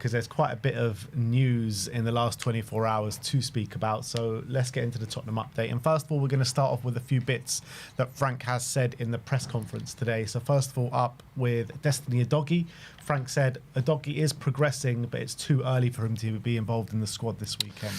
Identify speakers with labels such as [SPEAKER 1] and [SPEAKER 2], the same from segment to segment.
[SPEAKER 1] because there's quite a bit of news in the last 24 hours to speak about. So let's get into the Tottenham update. And first of all, we're going to start off with a few bits that Frank has said in the press conference today. So first of all, up with Destiny Udogie. Frank said Udogie is progressing, but it's too early for him to be involved in the squad this weekend,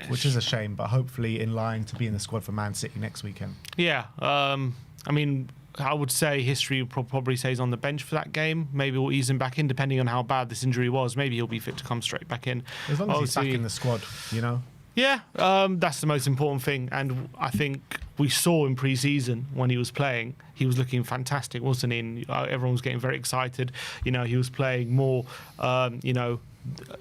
[SPEAKER 1] which is a shame, but hopefully in line to be in the squad for Man City next weekend.
[SPEAKER 2] Yeah, I mean, I would say history will probably say he's on the bench for that game. Maybe we'll ease him back in, depending on how bad this injury was. Maybe he'll be fit to come straight back in.
[SPEAKER 1] As long as he's back in the squad, you know?
[SPEAKER 2] Yeah, that's the most important thing. And I think we saw in pre-season when he was playing, he was looking fantastic, wasn't he? And everyone was getting very excited. You know, he was playing more, you know,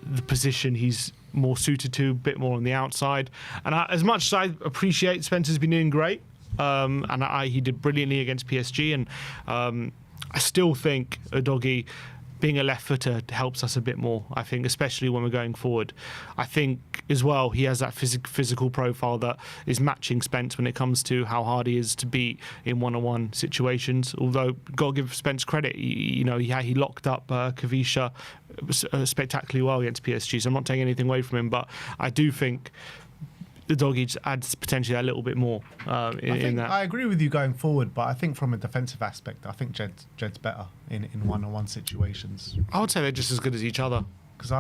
[SPEAKER 2] the position he's more suited to, a bit more on the outside. And as much as I appreciate Spencer's been doing great, and he did brilliantly against PSG, and I still think Udogie being a left footer helps us a bit more, I think, especially when we're going forward. I think as well he has that physical profile that is matching Spence when it comes to how hard he is to beat in one-on-one situations. Although, got to give Spence credit, he locked up Kavisha spectacularly well against PSG, so I'm not taking anything away from him, but I do think Udogie adds potentially a little bit more in that. I
[SPEAKER 1] agree with you going forward, but I think from a defensive aspect, I think Jed's better in one-on-one situations.
[SPEAKER 2] I would say they're just as good as each other.
[SPEAKER 1] Because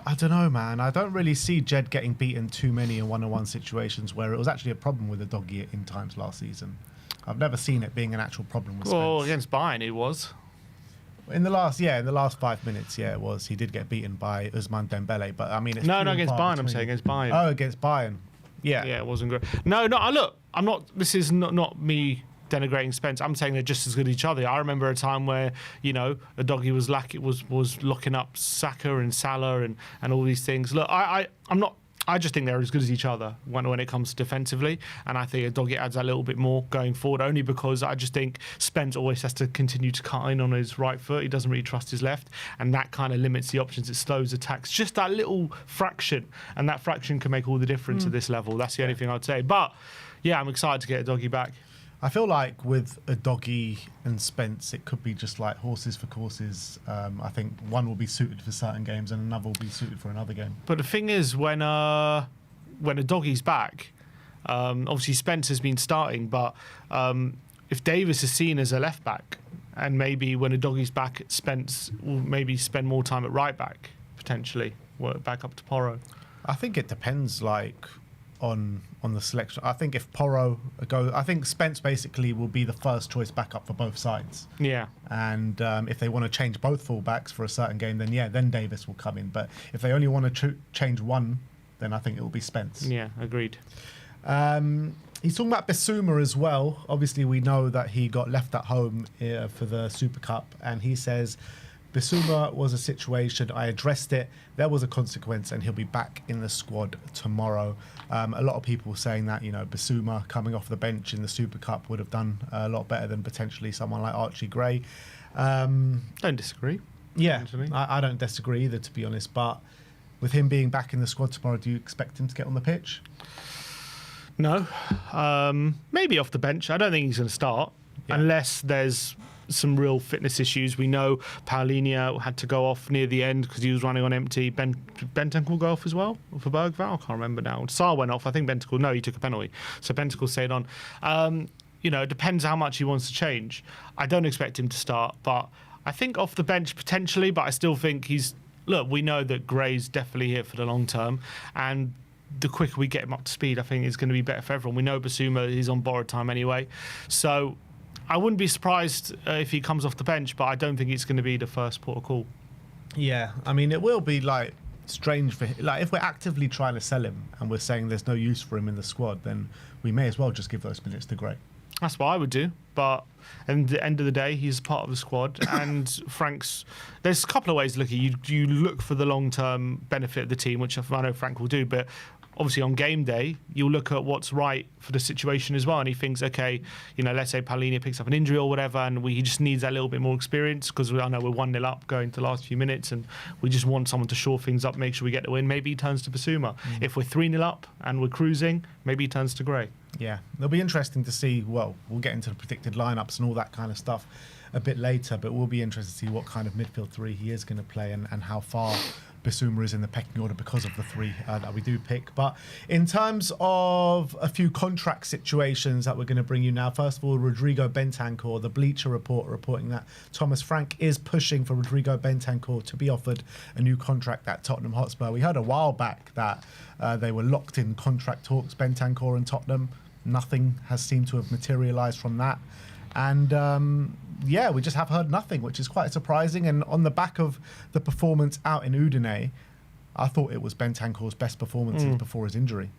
[SPEAKER 1] I don't know, man. I don't really see Jed getting beaten too many in one-on-one situations where it was actually a problem with Udogie in times last season. I've never seen it being an actual problem with Spence.
[SPEAKER 2] Well, against Bayern it was.
[SPEAKER 1] In the last 5 minutes, it was. He did get beaten by Ousmane Dembele, but I mean, it's
[SPEAKER 2] no, against Bayern. I'm saying against Bayern.
[SPEAKER 1] Oh, against Bayern. Yeah,
[SPEAKER 2] it wasn't great. No, look, I'm not. This is not me denigrating Spence. I'm saying they're just as good as each other. I remember a time where, you know, Udogie was locking up Saka and Salah and all these things. Look, I'm not. I just think they're as good as each other when it comes to defensively, and I think Udogie adds a little bit more going forward, only because I just think Spence always has to continue to cut in on his right foot. He doesn't really trust his left, and that kind of limits the options. It slows attacks. Just that little fraction, and that fraction can make all the difference at this level. That's the only thing I'd say. But yeah, I'm excited to get Udogie back.
[SPEAKER 1] I feel like with Udogie and Spence, it could be just like horses for courses. I think one will be suited for certain games and another will be suited for another game.
[SPEAKER 2] But the thing is, when Udogie's back, obviously Spence has been starting, but if Davis is seen as a left back, and maybe when Udogie's back, Spence will maybe spend more time at right back, potentially, work back up to Porro.
[SPEAKER 1] I think it depends, on the selection. I think if Porro goes, I think Spence basically will be the first choice backup for both sides.
[SPEAKER 2] Yeah.
[SPEAKER 1] And if they want to change both fullbacks for a certain game, then Davis will come in. But if they only want to change one, then I think it will be Spence.
[SPEAKER 2] Yeah, agreed.
[SPEAKER 1] He's talking about Bissouma as well. Obviously, we know that he got left at home for the Super Cup, and he says, Bissouma was a situation, I addressed it, there was a consequence, and he'll be back in the squad tomorrow. A lot of people saying that, you know, Bissouma coming off the bench in the Super Cup would have done a lot better than potentially someone like Archie Gray.
[SPEAKER 2] Don't disagree.
[SPEAKER 1] Yeah, I don't disagree either, to be honest, but with him being back in the squad tomorrow, do you expect him to get on the pitch?
[SPEAKER 2] No. Maybe off the bench. I don't think he's going to start, unless there's some real fitness issues. We know Paulinho had to go off near the end because he was running on empty. Bentancur go off as well for Bergvall? I can't remember now. Sarr went off. I think Bentancur, no, he took a penalty. So Bentancur stayed on. You know, it depends how much he wants to change. I don't expect him to start, but I think off the bench potentially, but I still think we know that Gray's definitely here for the long term, and the quicker we get him up to speed, I think it's going to be better for everyone. We know Bissouma is on borrowed time anyway, so I wouldn't be surprised if he comes off the bench, but I don't think it's going to be the first port of call.
[SPEAKER 1] Yeah, I mean, it will be strange for him. If we're actively trying to sell him and we're saying there's no use for him in the squad, then we may as well just give those minutes to Gray.
[SPEAKER 2] That's what I would do, but at the end of the day, he's part of the squad, and there's a couple of ways to look at it. You look for the long-term benefit of the team, which I know Frank will do, but obviously on game day, you'll look at what's right for the situation as well. And he thinks, okay, you know, let's say Paulinho picks up an injury or whatever, and he just needs that little bit more experience because I know we're 1-0 up going to the last few minutes, and we just want someone to shore things up, make sure we get the win. Maybe he turns to Bissouma. If we're 3-0 up and we're cruising, maybe he turns to Gray.
[SPEAKER 1] Yeah, it'll be interesting to see. Well, we'll get into the predicted lineups and all that kind of stuff a bit later, but we'll be interested to see what kind of midfield three he is going to play and how far Bissouma is in the pecking order because of the three that we do pick. But in terms of a few contract situations that we're going to bring you now, first of all, Rodrigo Bentancur, the Bleacher Report reporting that Thomas Frank is pushing for Rodrigo Bentancur to be offered a new contract at Tottenham Hotspur. We heard a while back that they were locked in contract talks, Bentancur and Tottenham. Nothing has seemed to have materialised from that. And we just have heard nothing, which is quite surprising. And on the back of the performance out in Udine, I thought it was Bentancur's best performance before his injury.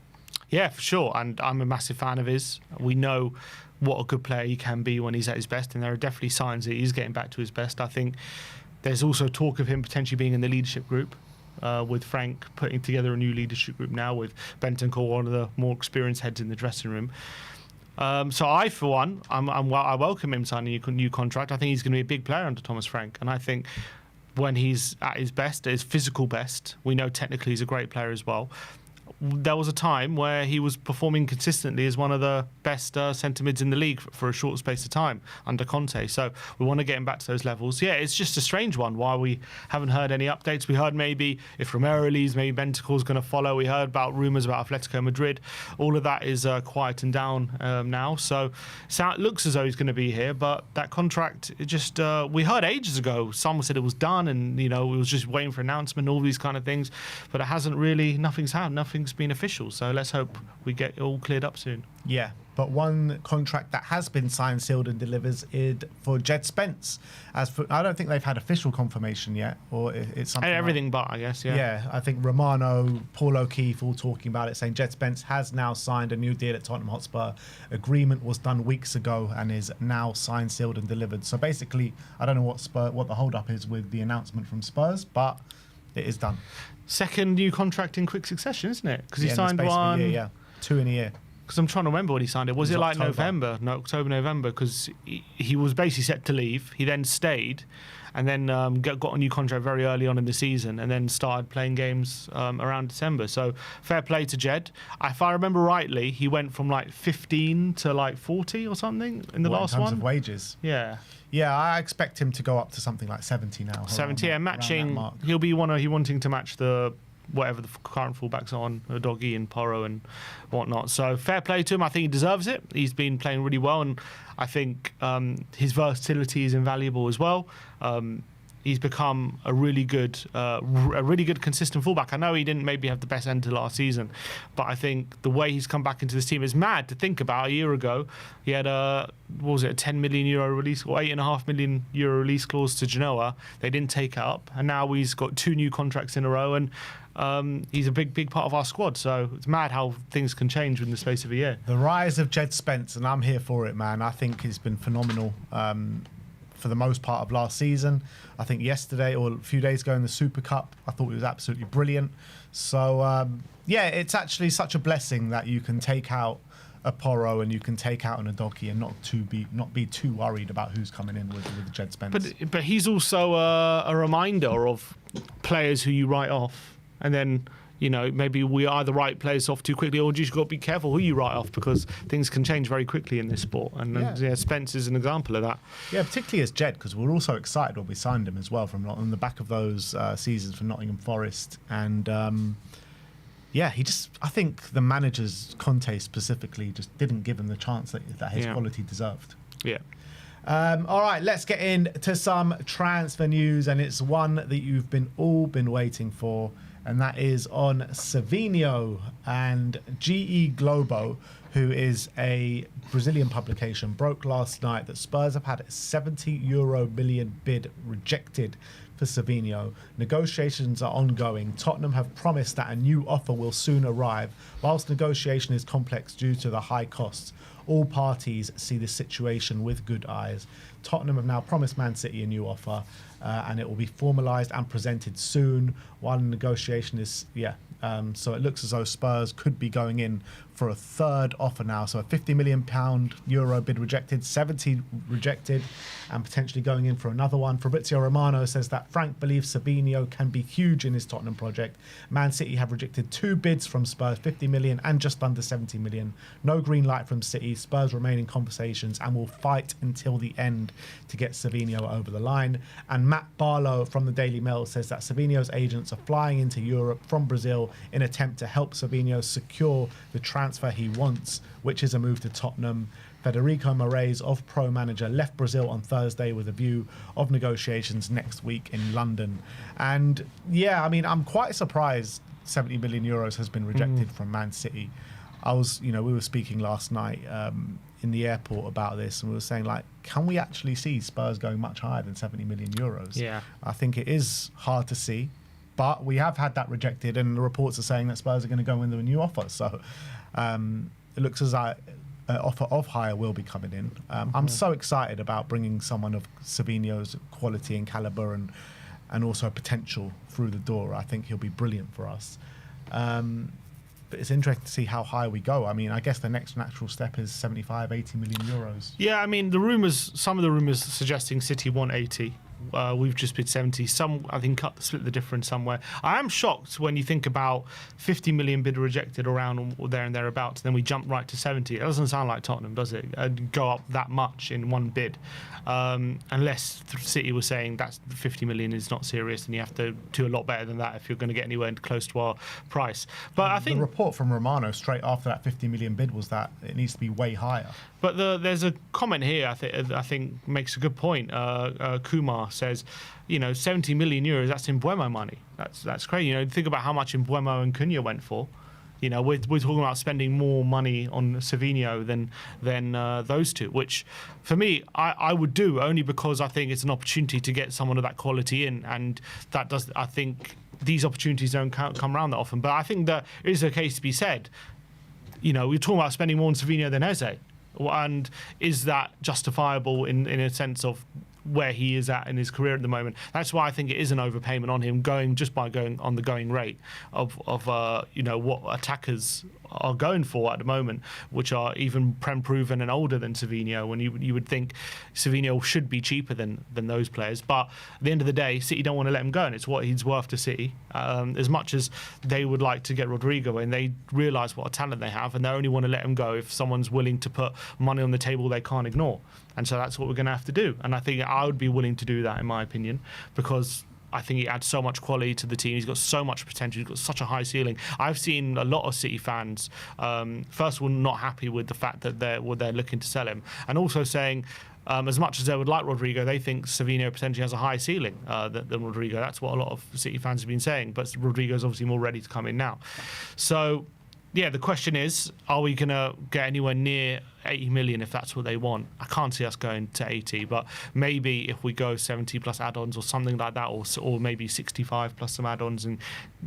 [SPEAKER 2] Yeah, for sure. And I'm a massive fan of his. We know what a good player he can be when he's at his best. And there are definitely signs that he's getting back to his best. I think there's also talk of him potentially being in the leadership group. With Frank putting together a new leadership group now with Bentancur, one of the more experienced heads in the dressing room. So I, for one, I welcome him signing a new contract. I think he's going to be a big player under Thomas Frank. And I think when he's at his best, at his physical best, we know technically he's a great player as well. There was a time where he was performing consistently as one of the best centre mids in the league for a short space of time under Conte. So we want to get him back to those levels. Yeah, it's just a strange one why we haven't heard any updates. We heard maybe if Romero leaves, maybe Bentancur's going to follow. We heard about rumours about Atletico Madrid. All of that is quieting down now. So it looks as though he's going to be here. But that contract, it just we heard ages ago. Someone said it was done, and we was just waiting for announcement, all these kind of things. But it hasn't really. Nothing's happened. Nothing's been official, so let's hope we get it all cleared up soon.
[SPEAKER 1] Yeah, but one contract that has been signed, sealed and delivers is for Jed Spence. I don't think they've had official confirmation yet, or it's something
[SPEAKER 2] everything but, I guess. Yeah,
[SPEAKER 1] I think Romano, Paul O'Keefe all talking about it, saying Jed Spence has now signed a new deal at Tottenham Hotspur. Agreement was done weeks ago and is now signed, sealed and delivered. So basically, I don't know what the hold up is with the announcement from Spurs, but it is done.
[SPEAKER 2] Second new contract in quick succession, isn't it? Because he signed one.
[SPEAKER 1] Year, 2 in a year.
[SPEAKER 2] Because I'm trying to remember when he signed it. Was it like
[SPEAKER 1] October.
[SPEAKER 2] November? No, October, November. Because he was basically set to leave. He then stayed, and then got a new contract very early on in the season, and then started playing games around December. So fair play to Jed. If I remember rightly, he went from like 15 to like 40 or something in the last one.
[SPEAKER 1] In terms of wages.
[SPEAKER 2] Yeah.
[SPEAKER 1] Yeah, I expect him to go up to something like 70 now.
[SPEAKER 2] 70, yeah, matching. He'll be wanting to match whatever the current fullbacks are on, Udogie and Porro and whatnot. So fair play to him. I think he deserves it. He's been playing really well, and I think his versatility is invaluable as well. He's become a really good consistent fullback. I know he didn't maybe have the best end to last season, but I think the way he's come back into this team is mad to think about. A year ago, he had a 10 million euro release or 8.5 million euro release clause to Genoa. They didn't take it up, and now he's got 2 new contracts in a row, and he's a big part of our squad. So it's mad how things can change in the space of a year.
[SPEAKER 1] The rise of Jed Spence, and I'm here for it, man. I think he's been phenomenal. For the most part of last season. I think yesterday or a few days ago in the Super Cup, I thought he was absolutely brilliant. So, it's actually such a blessing that you can take out a Porro and you can take out an Udogie and not be too worried about who's coming in with Jed Spence.
[SPEAKER 2] But he's also a reminder of players who you write off, and then maybe we either write players off too quickly, or you just got to be careful who you write off, because things can change very quickly in this sport. And Spence is an example of that. Yeah,
[SPEAKER 1] particularly as Jed, because we're also excited when we signed him as well from on the back of those seasons for Nottingham Forest. And I think the managers, Conte specifically, just didn't give him the chance that his quality deserved.
[SPEAKER 2] Yeah.
[SPEAKER 1] All right, let's get into some transfer news, and it's one that you've all been waiting for. And that is on Savinho. And GE Globo, who is a Brazilian publication, broke last night that Spurs have had a €70 million bid rejected for Savinho. Negotiations are ongoing. Tottenham have promised that a new offer will soon arrive. Whilst negotiation is complex due to the high costs, all parties see the situation with good eyes. Tottenham have now promised Man City a new offer, and it will be formalised and presented soon. One negotiation is, so it looks as though Spurs could be going in for a third offer now. So a £50 million euro bid rejected, 70 rejected, and potentially going in for another one. Fabrizio Romano says that Frank believes Savinho can be huge in his Tottenham project. Man City have rejected 2 bids from Spurs, 50 million and just under 70 million. No green light from City. Spurs remain in conversations and will fight until the end to get Savinho over the line. And Matt Barlow from the Daily Mail says that Savinho's agents are flying into Europe from Brazil in an attempt to help Savinho secure the transfer he wants, which is a move to Tottenham. Federico Moraes of Pro Manager left Brazil on Thursday with a view of negotiations next week in London. And yeah, I mean, I'm quite surprised 70 million euros has been rejected from Man City. We were speaking last night in the airport about this, and we were saying, like, can we actually see Spurs going much higher than 70 million euros?
[SPEAKER 2] Yeah. I
[SPEAKER 1] think it is hard to see, but we have had that rejected, and the reports are saying that Spurs are going to go in with a new offer. So it looks as though offer of hire will be coming in. I'm so excited about bringing someone of Savinho's quality and caliber and also potential through the door. I think he'll be brilliant for us. But it's interesting to see how high we go. I mean, I guess the next natural step is 75, 80 million euros.
[SPEAKER 2] Yeah, I mean, some of the rumours suggesting City want 80. We've just bid 70. Some, I think, split the difference somewhere. I am shocked when you think about 50 million bid rejected around there and thereabouts, then we jump right to 70. It doesn't sound like Tottenham, does it? Go up that much in one bid. Unless City was saying that 50 million is not serious and you have to do a lot better than that if you're going to get anywhere close to our price. But I think the
[SPEAKER 1] report from Romano straight after that 50 million bid was that it needs to be way higher.
[SPEAKER 2] But there's a comment here I think makes a good point. Kumar says, 70 million euros, that's Mbeumo money. That's crazy. Think about how much Mbeumo and Cunha went for. We're talking about spending more money on Savinho than those two, which for me I would do, only because I think it's an opportunity to get someone of that quality in, and I think these opportunities don't come around that often. But I think that is a case to be said. We're talking about spending more on Savinho than Eze, and is that justifiable in a sense of where he is at in his career at the moment? That's why I think it is an overpayment on him, going on the going rate of what attackers are going for at the moment, which are even prem proven and older than Savinho. When you would think Savinho should be cheaper than those players, but at the end of the day, City don't want to let him go, and it's what he's worth to City. As much as they would like to get Rodrigo, and they realise what a talent they have, and they only want to let him go if someone's willing to put money on the table they can't ignore. And so that's what we're going to have to do. And I think I would be willing to do that, in my opinion, because I think he adds so much quality to the team. He's got so much potential. He's got such a high ceiling. I've seen a lot of City fans, first of all, not happy with the fact that they're looking to sell him, and also saying, as much as they would like Rodrigo, they think Savinho potentially has a higher ceiling than Rodrigo. That's what a lot of City fans have been saying. But Rodrigo's obviously more ready to come in now. So, yeah, the question is, are we going to get anywhere near 80 million if that's what they want? I can't see us going to 80, but maybe if we go 70 plus add-ons or something like that, or maybe 65 plus some add-ons and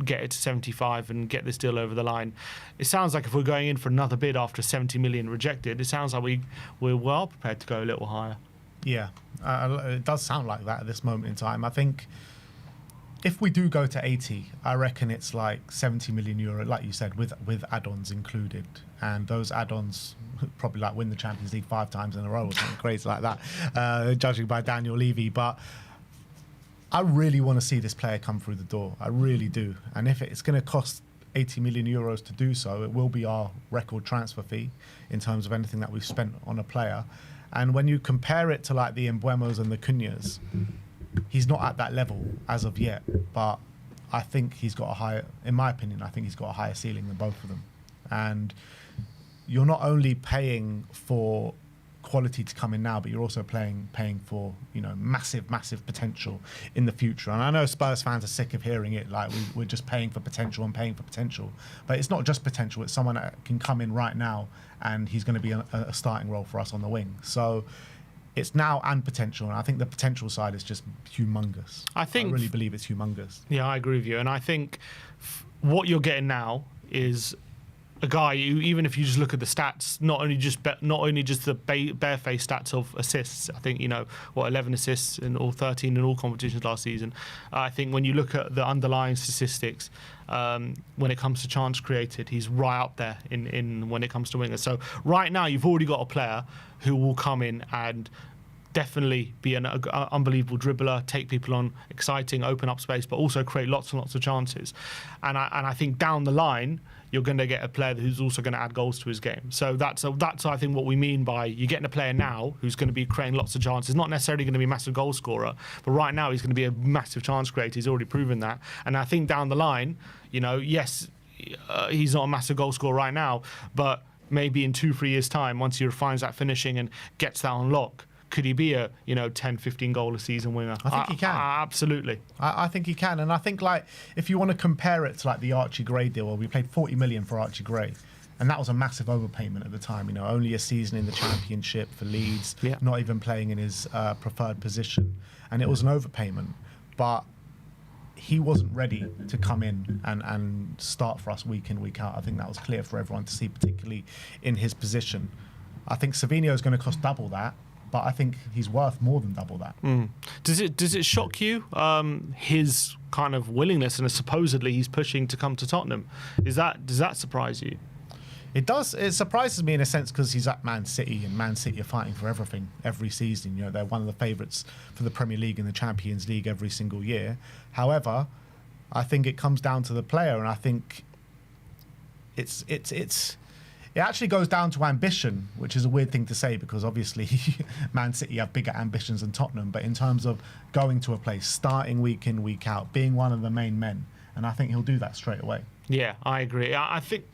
[SPEAKER 2] get it to 75 and get this deal over the line. It sounds like if we're going in for another bid after 70 million rejected, it sounds like we're well prepared to go a little higher.
[SPEAKER 1] Yeah, it does sound like that at this moment in time. I think if we do go to 80, I reckon it's like 70 million euro, like you said, with add-ons included. And those add-ons probably like win the Champions League 5 times in a row or something crazy like that, judging by Daniel Levy. But I really want to see this player come through the door. I really do. And if it's going to cost 80 million euros to do so, it will be our record transfer fee in terms of anything that we've spent on a player. And when you compare it to like the Mbeuemos and the Cunhas, he's not at that level as of yet, but I think he's got a higher, in my opinion, I think he's got a higher ceiling than both of them. And you're not only paying for quality to come in now, but you're also paying for, massive potential in the future. And I know Spurs fans are sick of hearing it, like we're just paying for potential and paying for potential. But it's not just potential, it's someone that can come in right now and he's going to be a starting role for us on the wing. So it's now and potential, and I think the potential side is just humongous. I really believe it's humongous.
[SPEAKER 2] Yeah, I agree with you, and I think what you're getting now is a guy who, even if you just look at the stats, not only just the barefaced stats of assists. I think 11 assists in all 13 in all competitions last season. I think when you look at the underlying statistics, when it comes to chance created, he's right up there in when it comes to wingers. So right now, you've already got a player who will come in and definitely be an unbelievable dribbler, take people on, exciting, open up space, but also create lots and lots of chances. And I think down the line, you're going to get a player who's also going to add goals to his game. So that's I think what we mean by you're getting a player now who's going to be creating lots of chances, not necessarily going to be a massive goal scorer, but right now he's going to be a massive chance creator. He's already proven that. And I think down the line, yes, he's not a massive goal scorer right now, but maybe in 2-3 years' time, once he refines that finishing and gets that on lock, could he be a 10, 15 goal a season winger?
[SPEAKER 1] I think he can.
[SPEAKER 2] Absolutely.
[SPEAKER 1] I think he can. And I think, like, if you want to compare it to like the Archie Gray deal, where we paid 40 million for Archie Gray, and that was a massive overpayment at the time. Only a season in the Championship for Leeds, not even playing in his preferred position, and it was an overpayment. But he wasn't ready to come in and start for us week in, week out. I think that was clear for everyone to see, particularly in his position. I think Savinho is going to cost double that, but I think he's worth more than double that.
[SPEAKER 2] Does it shock you, his kind of willingness, and supposedly he's pushing to come to Tottenham? Does that surprise you?
[SPEAKER 1] It does. It surprises me in a sense because he's at Man City, and Man City are fighting for everything every season. They're one of the favourites for the Premier League and the Champions League every single year. However, I think it comes down to the player, and I think it actually goes down to ambition, which is a weird thing to say because obviously Man City have bigger ambitions than Tottenham. But in terms of going to a place, starting week in, week out, being one of the main men, and I think he'll do that straight away.
[SPEAKER 2] Yeah, I agree. I think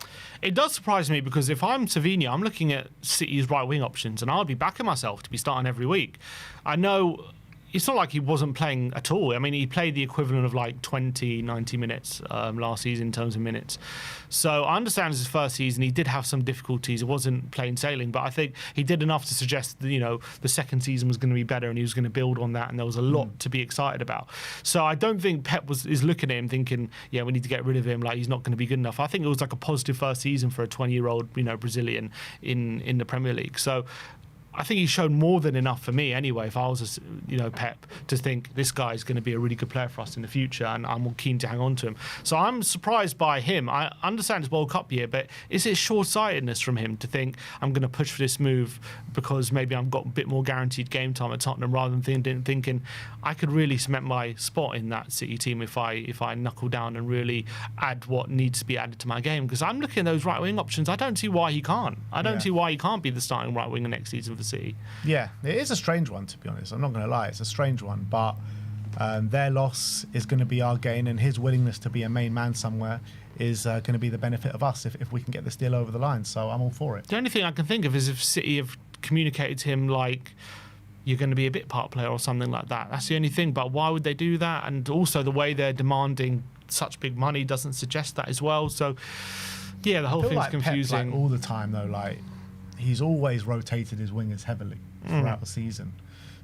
[SPEAKER 2] it does surprise me because if I'm Savinho, I'm looking at City's right wing options and I'll be backing myself to be starting every week. I know it's not like he wasn't playing at all. I mean, he played the equivalent of like 20, 90 minutes last season in terms of minutes. So I understand it's his first season. He did have some difficulties. It wasn't plain sailing, but I think he did enough to suggest that, the second season was going to be better and he was going to build on that. And there was a lot to be excited about. So I don't think Pep is looking at him thinking, yeah, we need to get rid of him. Like, he's not going to be good enough. I think it was like a positive first season for a 20-year-old, Brazilian in the Premier League. So I think he showed more than enough for me anyway, if I was, Pep, to think this guy is going to be a really good player for us in the future and I'm more keen to hang on to him. So I'm surprised by him. I understand it's World Cup year, but is it short-sightedness from him to think I'm going to push for this move because maybe I've got a bit more guaranteed game time at Tottenham rather than thinking I could really cement my spot in that City team if I knuckle down and really add what needs to be added to my game? Because I'm looking at those right-wing options. I don't see why he can't. I don't see why he can't be the starting right-winger next season for City.
[SPEAKER 1] Yeah, it is a strange one, to be honest. I'm not going to lie, it's a strange one, but their loss is going to be our gain, and his willingness to be a main man somewhere is going to be the benefit of us if we can get this deal over the line. So I'm all for it.
[SPEAKER 2] The only thing I can think of is if City have communicated to him like, you're going to be a bit part player or something like that. That's the only thing. But why would they do that? And also the way they're demanding such big money doesn't suggest that as well. So yeah, the whole thing's
[SPEAKER 1] like
[SPEAKER 2] confusing.
[SPEAKER 1] Pep, all the time though, he's always rotated his wingers heavily throughout the season.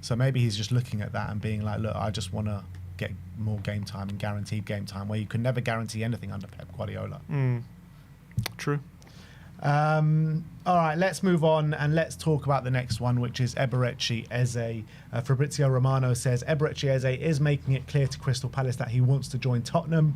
[SPEAKER 1] So maybe he's just looking at that and being like, look, I just want to get more game time and guaranteed game time, where you can never guarantee anything under Pep Guardiola.
[SPEAKER 2] True.
[SPEAKER 1] All right, let's move on and let's talk about the next one, which is Eberechi Eze. Fabrizio Romano says Eberechi Eze is making it clear to Crystal Palace that he wants to join Tottenham.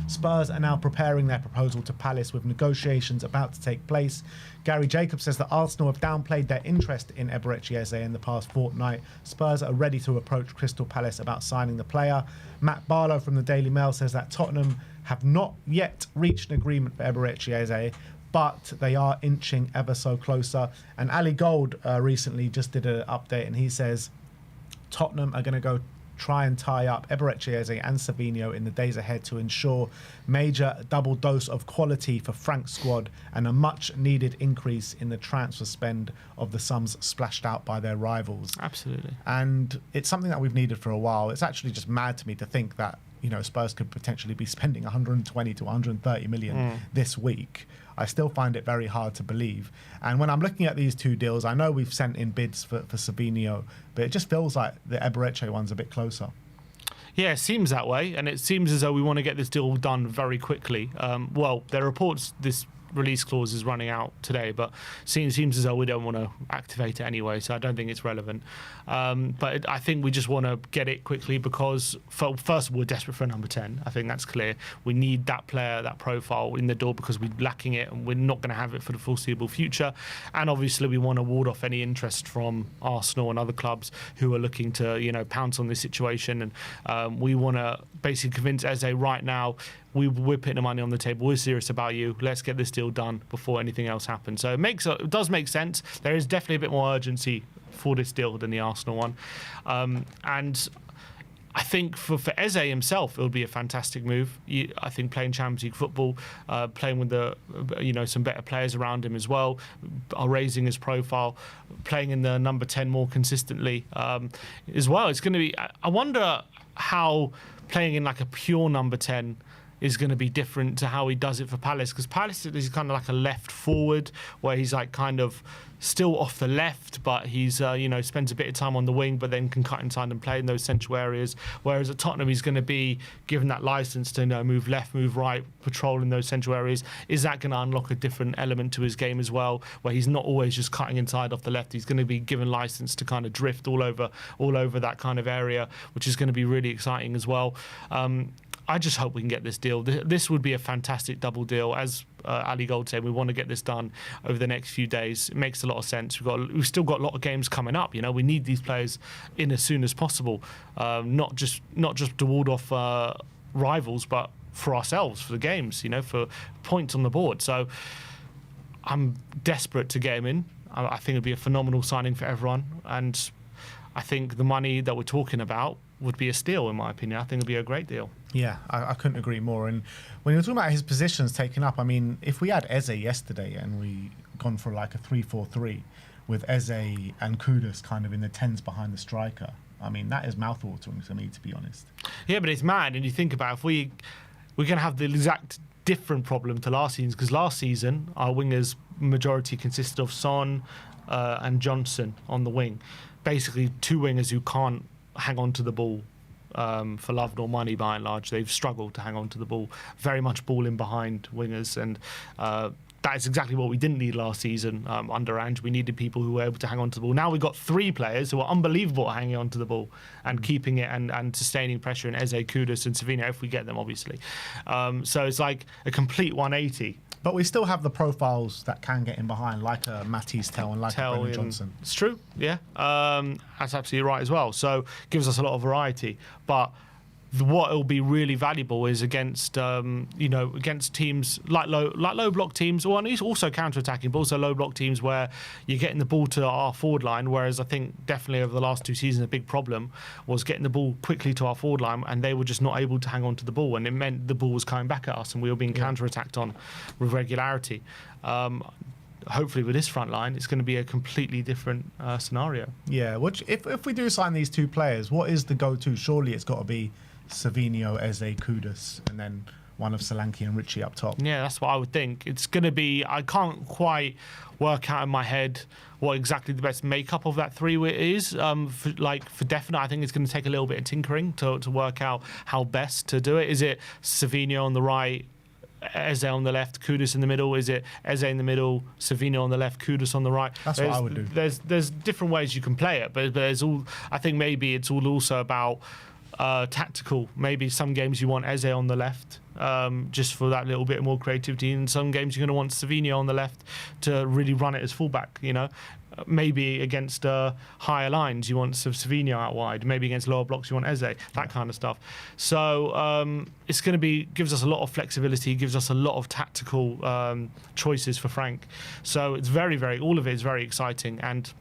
[SPEAKER 1] Spurs are now preparing their proposal to Palace with negotiations about to take place. Gary Jacobs says that Arsenal have downplayed their interest in Eberechi Eze in the past fortnight. Spurs are ready to approach Crystal Palace about signing the player. Matt Barlow from the Daily Mail says that Tottenham have not yet reached an agreement for Eberechi Eze, but they are inching ever so closer. And Ali Gold recently just did an update, and he says Tottenham are going to go try and tie up Eberechi Eze and Savinho in the days ahead to ensure major double dose of quality for Frank's squad and a much needed increase in the transfer spend of the sums splashed out by their rivals.
[SPEAKER 2] Absolutely.
[SPEAKER 1] And it's something that we've needed for a while. It's actually just mad to me to think that Spurs could potentially be spending 120 to 130 million this week. I still find it very hard to believe. And when I'm looking at these two deals, I know we've sent in bids for Savinho, but it just feels like the Eberechi one's a bit closer.
[SPEAKER 2] Yeah, it seems that way, and it seems as though we want to get this deal done very quickly. Well, there are reports this release clause is running out today, but seems as though we don't want to activate it anyway, so I don't think it's relevant. But I think we just want to get it quickly because, first of all, we're desperate for a number 10. I think that's clear. We need that player, that profile in the door because we're lacking it and we're not going to have it for the foreseeable future. And obviously, we want to ward off any interest from Arsenal and other clubs who are looking to, pounce on this situation. And we want to basically convince Eze right now, we're putting the money on the table. We're serious about you. Let's get this deal done before anything else happens. So it does make sense. There is definitely a bit more urgency for this deal than the Arsenal one. And I think for Eze himself, it would be a fantastic move. I think playing Champions League football, playing with some better players around him as well, are raising his profile, playing in the number 10 more consistently as well. It's going to be. I wonder how playing in like a pure number 10 is going to be different to how he does it for Palace, because Palace is kind of like a left forward where he's like kind of still off the left, but he's spends a bit of time on the wing, but then can cut inside and play in those central areas. Whereas at Tottenham, he's going to be given that license to move left, move right, patrol in those central areas. Is that going to unlock a different element to his game as well, where he's not always just cutting inside off the left? He's going to be given license to kind of drift all over that kind of area, which is going to be really exciting as well. I just hope we can get this deal. This would be a fantastic double deal. As Ali Gold said, we want to get this done over the next few days. It makes a lot of sense. We've still got a lot of games coming up. We need these players in as soon as possible, not just to ward off rivals, but for ourselves, for the games. For points on the board. So I'm desperate to get him in. I think it'd be a phenomenal signing for everyone, and I think the money that we're talking about would be a steal, in my opinion. I think it'd be a great deal.
[SPEAKER 1] Yeah, I couldn't agree more. And when you're talking about his positions taken up, I mean, if we had Eze yesterday and we gone for like a 3-4-3 with Eze and Kudus kind of in the 10s behind the striker, I mean, that is mouthwatering to me, to be honest.
[SPEAKER 2] Yeah, but it's mad. And you think about if we're going to have the exact different problem to last season, because last season our wingers majority consisted of Son and Johnson on the wing. Basically, two wingers who can't hang on to the ball for love nor money, by and large. They've struggled to hang on to the ball, very much ball in behind wingers, and that is exactly what we didn't need last season under Ange. We needed people who were able to hang on to the ball. Now we've got three players who are unbelievable at hanging on to the ball and keeping it and sustaining pressure in Eze, Kudus and Savinho, if we get them, obviously. So it's like a complete 180.
[SPEAKER 1] But we still have the profiles that can get in behind, like a Matisse Tell and like a Brennan Johnson.
[SPEAKER 2] It's true, yeah. That's absolutely right as well. So gives us a lot of variety. But what will be really valuable is against against teams like low block teams, or also counter-attacking, but also low block teams where you're getting the ball to our forward line. Whereas I think definitely over the last two seasons a big problem was getting the ball quickly to our forward line, and they were just not able to hang on to the ball, and it meant the ball was coming back at us and we were being counter-attacked on with regularity. Hopefully with this front line, it's going to be a completely different scenario.
[SPEAKER 1] Yeah, which if we do sign these two players, what is the go-to? Surely it's got to be Savinho, Eze, Kudus, and then one of Solanke and Richie up top.
[SPEAKER 2] Yeah, that's what I would think. It's going to be, I can't quite work out in my head what exactly the best makeup of that three is. For definite, I think it's going to take a little bit of tinkering to work out how best to do it. Is it Savinho on the right, Eze on the left, Kudus in the middle? Is it Eze in the middle, Savinho on the left, Kudus on the right?
[SPEAKER 1] That's what I would do.
[SPEAKER 2] There's different ways you can play it, but there's all. I think maybe it's all also about tactical. Maybe some games you want Eze on the left, just for that little bit more creativity. In some games you're going to want Savinho on the left to really run it as fullback. Maybe against higher lines you want Savinho out wide. Maybe against lower blocks you want Eze. That kind of stuff. So it's going to gives us a lot of flexibility, gives us a lot of tactical choices for Frank. So it's very, very, all of it is very exciting, and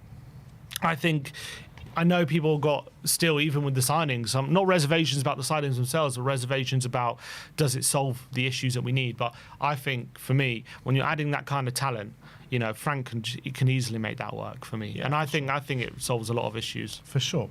[SPEAKER 2] I know people got still, even with the signings, not reservations about the signings themselves, but reservations about does it solve the issues that we need. But I think, for me, when you're adding that kind of talent, Frank can easily make that work for me. Yeah, and I think it solves a lot of issues.
[SPEAKER 1] For sure.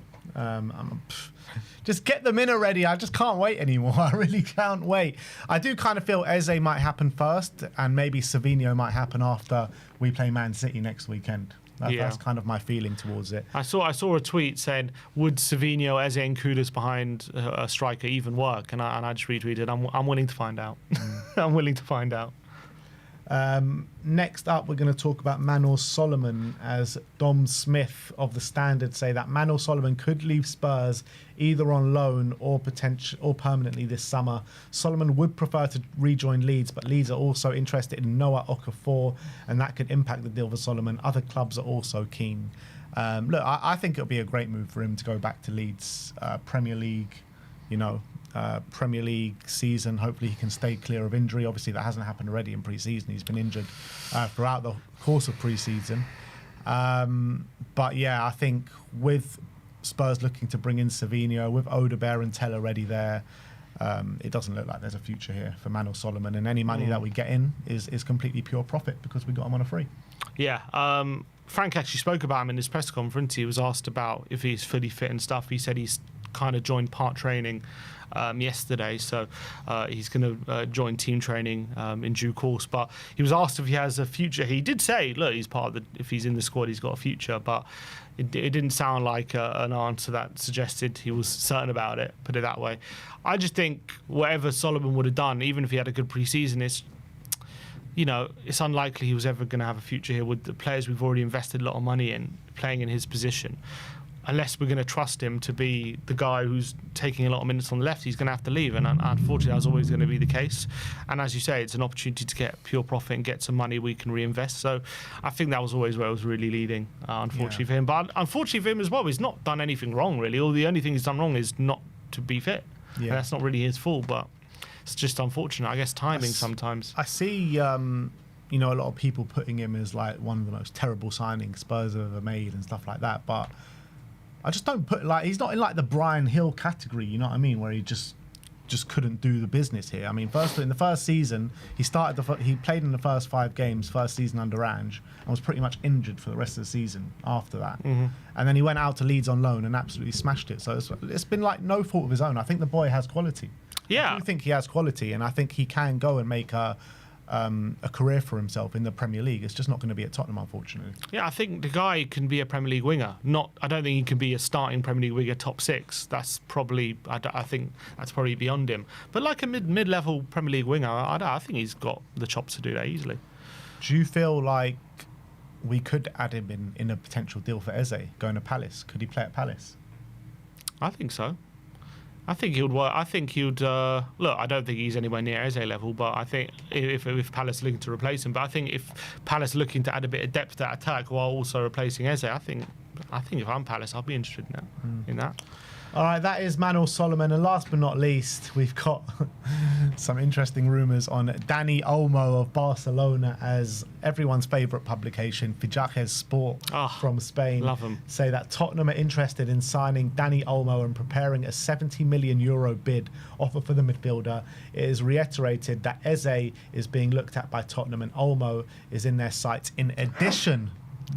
[SPEAKER 1] Just get them in already. I just can't wait anymore. I really can't wait. I do kind of feel Eze might happen first, and maybe Savinho might happen after we play Man City next weekend. That's kind of my feeling towards it. I
[SPEAKER 2] saw a tweet saying, would Savinho, Eze and Kudus behind a striker even work? And I just retweeted, I'm willing to find out. I'm willing to find out.
[SPEAKER 1] Next up, we're going to talk about Manor Solomon, as Dom Smith of the Standard say that Manor Solomon could leave Spurs either on loan or permanently this summer. Solomon would prefer to rejoin Leeds, but Leeds are also interested in Noah Okafor, and that could impact the deal for Solomon. Other clubs are also keen. Look, I think it'll be a great move for him to go back to Leeds, Premier League, Premier League season. Hopefully he can stay clear of injury. Obviously that hasn't happened already in pre-season. He's been injured throughout the course of pre-season. But yeah, I think with Spurs looking to bring in Savinho, with Odegaard and Tell already there, it doesn't look like there's a future here for Manor Solomon, and any money that we get in is completely pure profit because we got him on a free.
[SPEAKER 2] Yeah, Frank actually spoke about him in his press conference. He was asked about if he's fully fit and stuff. He said he's kind of joined part training yesterday, so he's going to join team training in due course. But he was asked if he has a future. He did say, look, he's part of the, if he's in the squad, he's got a future, but it didn't sound like an answer that suggested he was certain about it, put it that way. I just think whatever Solomon would have done, even if he had a good pre-season, it's unlikely he was ever going to have a future here with the players we've already invested a lot of money in playing in his position. Unless we're going to trust him to be the guy who's taking a lot of minutes on the left, he's going to have to leave. And unfortunately, that's always going to be the case. And as you say, it's an opportunity to get pure profit and get some money we can reinvest. So I think that was always where it was really leading, unfortunately for him. But unfortunately for him as well, he's not done anything wrong, really. The only thing he's done wrong is not to be fit. Yeah. And that's not really his fault, but it's just unfortunate. I guess timing sometimes.
[SPEAKER 1] I see, a lot of people putting him as like one of the most terrible signings Spurs have ever made and stuff like that. But I just don't put he's not in like the Brian Hill category, you know what I mean, where he just couldn't do the business here. I mean, in the first season, he played in the first 5 games, first season under Ange, and was pretty much injured for the rest of the season after that. Mm-hmm. And then he went out to Leeds on loan and absolutely smashed it. So it's been like no fault of his own. I think the boy has quality.
[SPEAKER 2] Yeah,
[SPEAKER 1] I do think he has quality, and I think he can go and make a career for himself in the Premier League. It's just not going to be at Tottenham, unfortunately.
[SPEAKER 2] Yeah, I think the guy can be a Premier League winger. I don't think he can be a starting Premier League winger top 6. That's probably, I think that's probably beyond him. But like a mid-level Premier League winger, I think he's got the chops to do that easily.
[SPEAKER 1] Do you feel like we could add him in a potential deal for Eze going to Palace? Could he play at Palace?
[SPEAKER 2] I think so. I think he would work. I think he would. Look, I don't think he's anywhere near Eze level, but I think if Palace are looking to replace him, but I think if Palace are looking to add a bit of depth to attack while also replacing Eze, I think if I'm Palace, I'll be interested in that.
[SPEAKER 1] All right, that is Manor Solomon. And last but not least, we've got some interesting rumours on Dani Olmo of Barcelona, as everyone's favourite publication, Fichajes Sport from Spain,
[SPEAKER 2] love him,
[SPEAKER 1] say that Tottenham are interested in signing Dani Olmo and preparing a €70 million bid offer for the midfielder. It is reiterated that Eze is being looked at by Tottenham and Olmo is in their sights in addition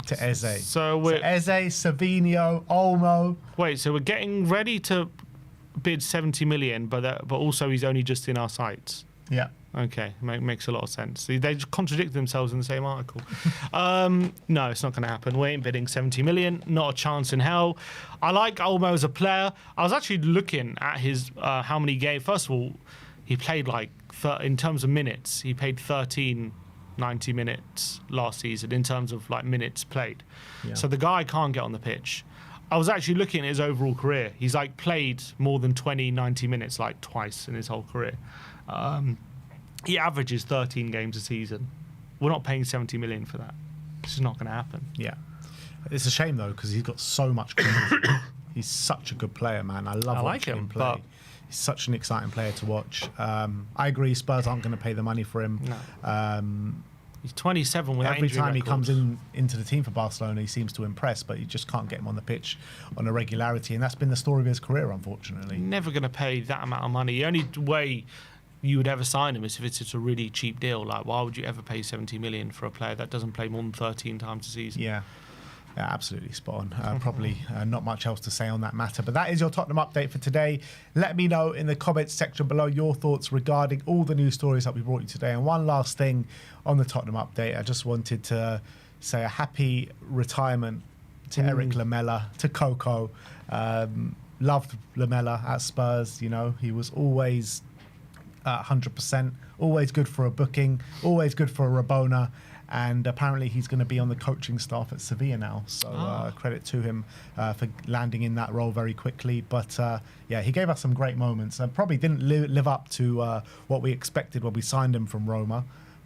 [SPEAKER 1] to Eze.
[SPEAKER 2] So
[SPEAKER 1] Eze, Savinho, Olmo.
[SPEAKER 2] Wait, so we're getting ready to bid 70 million, but also he's only just in our sights.
[SPEAKER 1] Yeah.
[SPEAKER 2] Okay, makes a lot of sense. They just contradict themselves in the same article. No, it's not going to happen. We ain't bidding 70 million. Not a chance in hell. I like Olmo as a player. I was actually looking at his how many games. First of all, he played in terms of minutes, he played 90 minutes last season in terms of minutes played. Yeah. So the guy can't get on the pitch. I was actually looking at his overall career. He's played more than 90 minutes twice in his whole career. He averages 13 games a season. We're not paying 70 million for that. It's just not going to happen.
[SPEAKER 1] Yeah. It's a shame though, because he's got so much quality. He's such a good player, man. I love watching him play. He's such an exciting player to watch. I agree, Spurs aren't going to pay the money for him.
[SPEAKER 2] No. He's 27 with
[SPEAKER 1] every time he comes into the team for Barcelona, he seems to impress, but you just can't get him on the pitch on a regularity, and that's been the story of his career, unfortunately.
[SPEAKER 2] Never going to pay that amount of money. The only way you would ever sign him is if it's a really cheap deal. Why would you ever pay 70 million for a player that doesn't play more than 13 times a season?
[SPEAKER 1] Yeah, absolutely spot on. Probably not much else to say on that matter. But that is your Tottenham update for today. Let me know in the comments section below your thoughts regarding all the news stories that we brought you today. And one last thing on the Tottenham update, I just wanted to say a happy retirement to Eric Lamela, to Coco. Loved Lamela at Spurs. He was always 100%. Always good for a booking, always good for a Rabona. And apparently he's going to be on the coaching staff at Sevilla now. So credit to him for landing in that role very quickly. But yeah, he gave us some great moments. Probably didn't live up to what we expected when we signed him from Roma.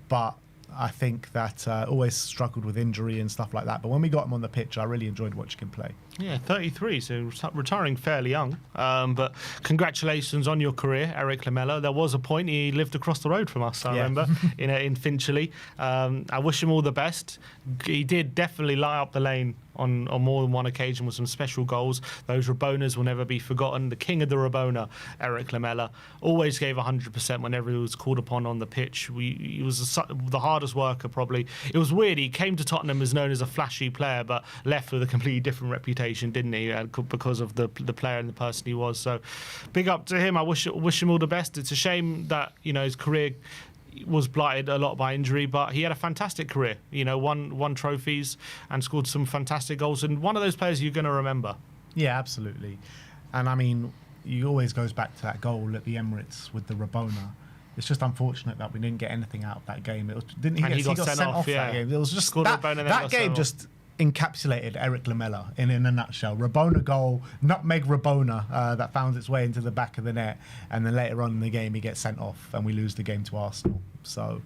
[SPEAKER 1] But I think that always struggled with injury and stuff like that. But when we got him on the pitch, I really enjoyed watching him play.
[SPEAKER 2] Yeah, 33, so retiring fairly young. But congratulations on your career, Eric Lamela. There was a point he lived across the road from us, I remember, in Finchley. I wish him all the best. He did definitely light up the lane on more than one occasion with some special goals. Those Rabonas will never be forgotten. The king of the Rabona, Eric Lamela, always gave 100% whenever he was called upon on the pitch. He was the hardest worker, probably. It was weird. He came to Tottenham as known as a flashy player, but left with a completely different reputation, didn't he? Because of the player and the person he was. So, big up to him. I wish him all the best. It's a shame that his career was blighted a lot by injury, but he had a fantastic career. Won trophies and scored some fantastic goals, and one of those players you're going to remember.
[SPEAKER 1] Yeah, absolutely. And I mean, he always goes back to that goal at the Emirates with the Rabona. It's just unfortunate that we didn't get anything out of that game. He got sent off that game. It was just that game just encapsulated Eric Lamela in a nutshell. Rabona goal, nutmeg Rabona, that found its way into the back of the net, and then later on in the game he gets sent off and we lose the game to Arsenal. So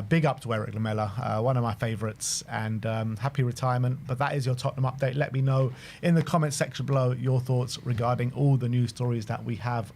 [SPEAKER 1] big up to Eric Lamela, one of my favourites, and happy retirement. But that is your Tottenham update. Let me know in the comments section below your thoughts regarding all the news stories that we have